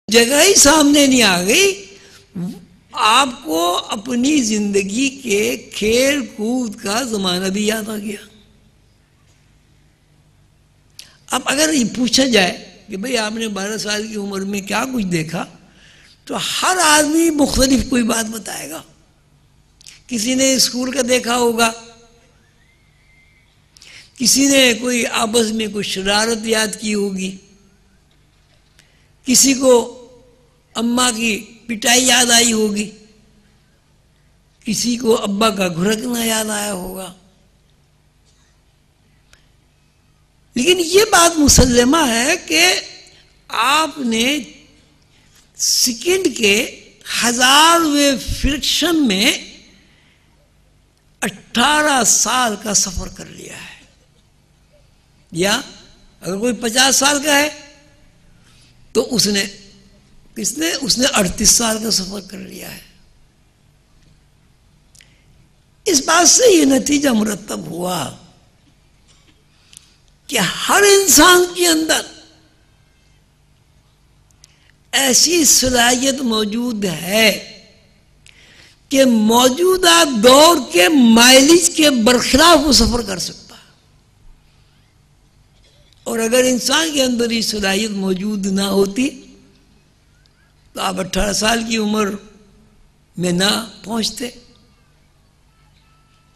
جگہ ہی سامنے نہیں آ گئی، آپ کو اپنی زندگی کے کھیل کود کا زمانہ بھی یاد آ گیا۔ اب اگر یہ پوچھا جائے کہ بھئی آپ نے 12 سال کی عمر میں کیا کچھ دیکھا، تو ہر آدمی مختلف کوئی بات بتائے گا۔ کسی نے اسکول کا دیکھا ہوگا، کسی نے کوئی آپس میں کوئی شرارت یاد کی ہوگی، کسی کو اماں کی پٹائی یاد آئی ہوگی، کسی کو ابا کا گھرکنا یاد آیا ہوگا۔ لیکن یہ بات مسلمہ ہے کہ آپ نے سیکنڈ کے 1000ویں فریکشن میں 18 سال کا سفر کر لیا ہے، یا اگر کوئی 50 سال کا ہے تو اس نے 38 سال کا سفر کر لیا ہے۔ اس بات سے یہ نتیجہ مرتب ہوا کہ ہر انسان کے اندر ایسی صلاحیت موجود ہے کہ موجودہ دور کے مائلیج کے برخلاف وہ سفر کر سکتا ہے، اور اگر انسان کے اندر یہ صلاحیت موجود نہ ہوتی تو آپ 18 سال کی عمر میں نہ پہنچتے۔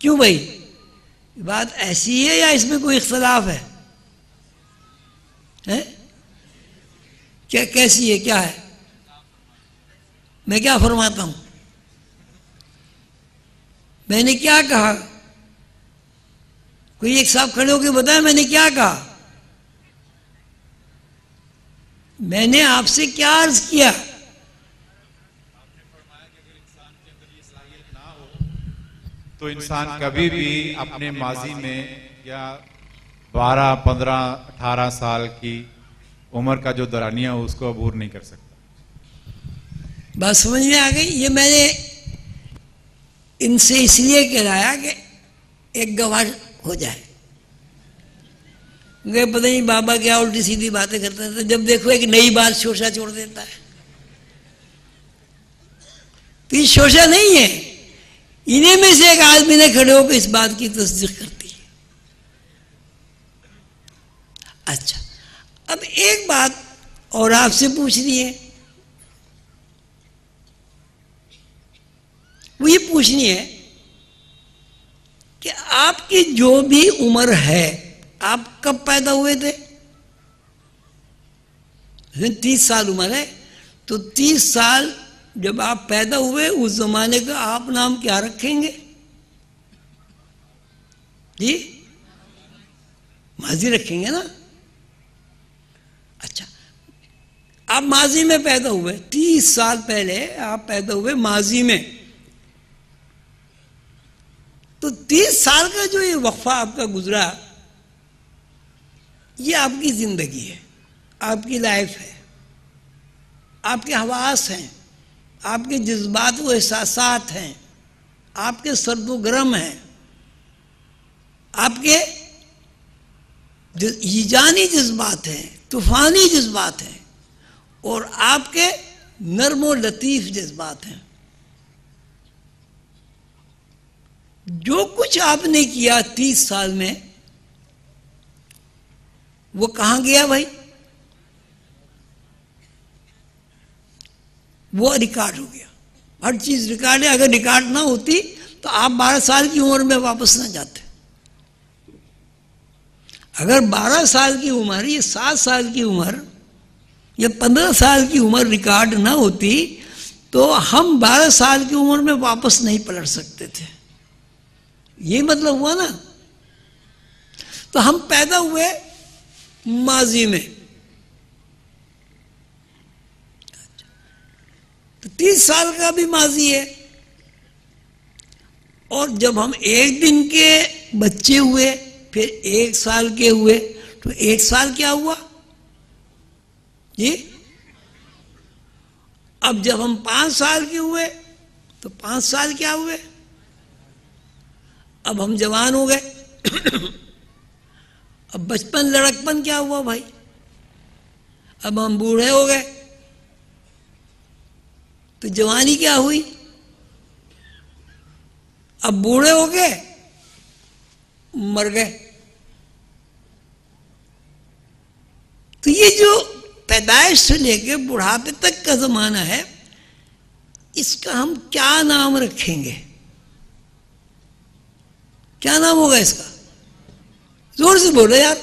کیوں بھائی؟ بات ایسی ہے یا اس میں کوئی اختلاف ہے؟ کیا کیسی ہے، کیا ہے؟ میں کیا فرماتا ہوں؟ میں نے کیا کہا؟ کوئی ایک صاحب کھڑے ہو کے بتایا میں نے کیا کہا؟ میں نے آپ سے کیا عرض کیا؟ تو انسان کبھی بھی اپنے ماضی میں یا 12 15 18 سال کی عمر کا جو دورانیہ ہو اس کو عبور نہیں کر سکتا۔ بات سمجھ میں آ گئی؟ یہ میں نے ان سے اس لیے کہلایا کہ ایک گواہ ہو جائے کہ پتہ نہیں بابا کیا الٹی سیدھی باتیں کرتا ہے، جب دیکھو ایک نئی بات شوشہ چھوڑ دیتا ہے۔ تو یہ شوشہ نہیں ہے، انہیں میں سے ایک آدمی نے کھڑے ہو کے اس بات کی تصدیق کرتی ہے۔ اچھا، اب ایک بات اور آپ سے پوچھنی ہے، وہ یہ پوچھنی ہے کہ آپ کی جو بھی عمر ہے، آپ کب پیدا ہوئے تھے؟ 30 سال عمر ہے، تو 30 سال جب آپ پیدا ہوئے اس زمانے کا آپ نام کیا رکھیں گے؟ جی ماضی رکھیں گے نا؟ اچھا، آپ ماضی میں پیدا ہوئے، 30 سال پہلے آپ پیدا ہوئے ماضی میں، تو 30 سال کا جو یہ وقفہ آپ کا گزرا، یہ آپ کی زندگی ہے، آپ کی لائف ہے، آپ کے حواس ہیں، آپ کے جذبات و احساسات ہیں، آپ کے سرد و گرم ہیں، آپ کے ہیجانی جذبات ہیں، طوفانی جذبات ہیں، اور آپ کے نرم و لطیف جذبات ہیں۔ جو کچھ آپ نے کیا 30 سال میں، وہ کہاں گیا بھائی؟ وہ ریکارڈ ہو گیا، ہر چیز ریکارڈ ہے۔ اگر ریکارڈ نہ ہوتی تو آپ 12 سال کی عمر میں واپس نہ جاتے۔ اگر 12 سال کی عمر یا 7 سال کی عمر یا 15 سال کی عمر ریکارڈ نہ ہوتی تو ہم 12 سال کی عمر میں واپس نہیں پلٹ سکتے تھے، یہ مطلب ہوا نا؟ تو ہم پیدا ہوئے ماضی میں، تو 30 سال کا بھی ماضی ہے، اور جب ہم ایک دن کے بچے ہوئے پھر 1 سال کے ہوئے تو 1 سال کیا ہوا جی؟ اب جب ہم 5 سال کے ہوئے تو 5 سال کیا ہوئے؟ اب ہم جوان ہو گئے۔ اب بچپن لڑکپن کیا ہوا بھائی؟ اب ہم بوڑھے ہو گئے، تو جوانی کیا ہوئی؟ اب بوڑھے ہو گئے، مر گئے. تو یہ جو پیدائش سے لے کے بڑھاپے تک کا زمانہ ہے، اس کا ہم کیا نام رکھیں گے؟ کیا نام ہوگا اس کا؟ زور سے بولو یار.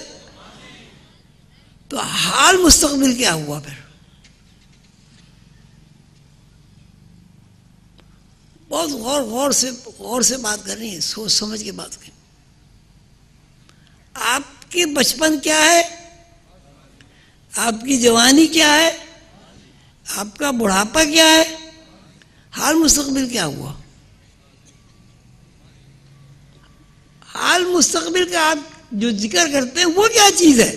تو حال مستقبل کیا ہوا پھر؟ بہت غور سے بات کرنی ہے، سوچ سمجھ کے بات کرنی. آپ کی بچپن کیا ہے؟ آپ کی جوانی کیا ہے؟ آپ کا بڑھاپا کیا ہے؟ حال مستقبل کیا ہوا؟ حال مستقبل کا آپ جو ذکر کرتے ہیں وہ کیا چیز ہے؟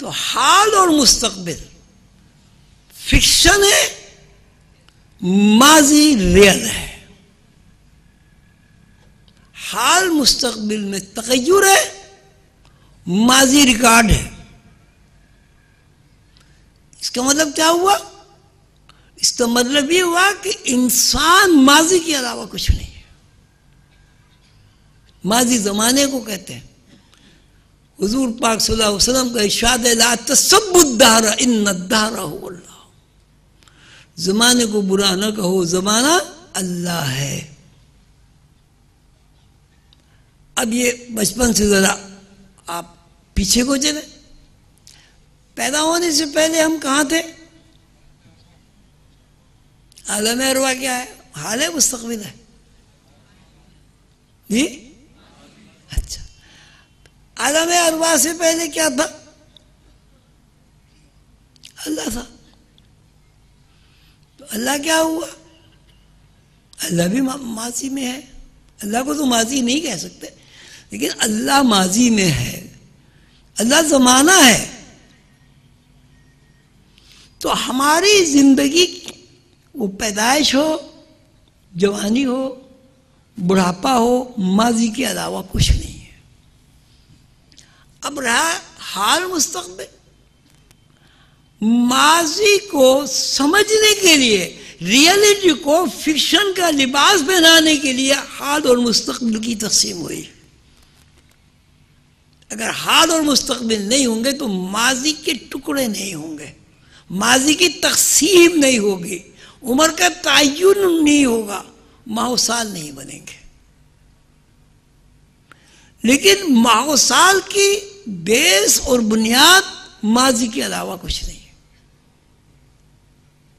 تو حال اور مستقبل فکشن ہے، ماضی ریئل ہے. حال مستقبل میں تغیر ہے، ماضی ریکارڈ ہے. اس کا مطلب کیا ہوا؟ اس کا مطلب یہ ہوا کہ انسان ماضی کے علاوہ کچھ نہیں ہے. ماضی زمانے کو کہتے ہیں. حضور پاک صلی اللہ علیہ وسلم کا ارشاد ہے لا تسبوا الدہر ان الدہر هو اللہ. زمانے کو برا نہ کہو، زمانہ اللہ ہے. اب یہ بچپن سے ذرا آپ پیچھے کو چلے. پیدا ہونے سے پہلے ہم کہاں تھے؟ عالم ارواح کیا ہے؟ حال ہے مستقبل ہے جی؟ اچھا، عالم ارواح سے پہلے کیا تھا؟ اللہ تھا. تو اللہ کیا ہوا؟ اللہ بھی ماضی میں ہے. اللہ کو تو ماضی نہیں کہہ سکتے، لیکن اللہ ماضی میں ہے. اللہ زمانہ ہے. تو ہماری زندگی وہ پیدائش ہو، جوانی ہو، بڑھاپا ہو، ماضی کے علاوہ کچھ نہیں ہے. اب رہا حال مستقبل. ماضی کو سمجھنے کے لیے، ریئلٹی کو فکشن کا لباس پہنانے کے لیے حال اور مستقبل کی تقسیم ہوئی. اگر حال اور مستقبل نہیں ہوں گے تو ماضی کے ٹکڑے نہیں ہوں گے، ماضی کی تقسیم نہیں ہوگی، عمر کا تعین نہیں ہوگا، ماہ و سال نہیں بنیں گے. لیکن ماہ و سال کی بیس اور بنیاد ماضی کے علاوہ کچھ نہیں ہے.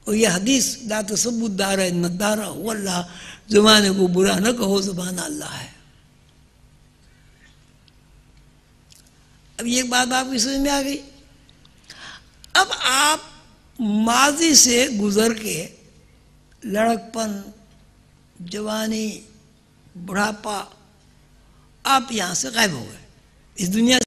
اور یہ حدیث لا تسبوا الدہر ان الدہر هو اللہ، زمانے کو برا نہ کہو، زمانہ اللہ ہے. اب یہ بات آپ کی سمجھ میں آ گئی. اب آپ ماضی سے گزر کے لڑکپن، جوانی، بڑھاپا، آپ یہاں سے غائب ہو گئے، اس دنیا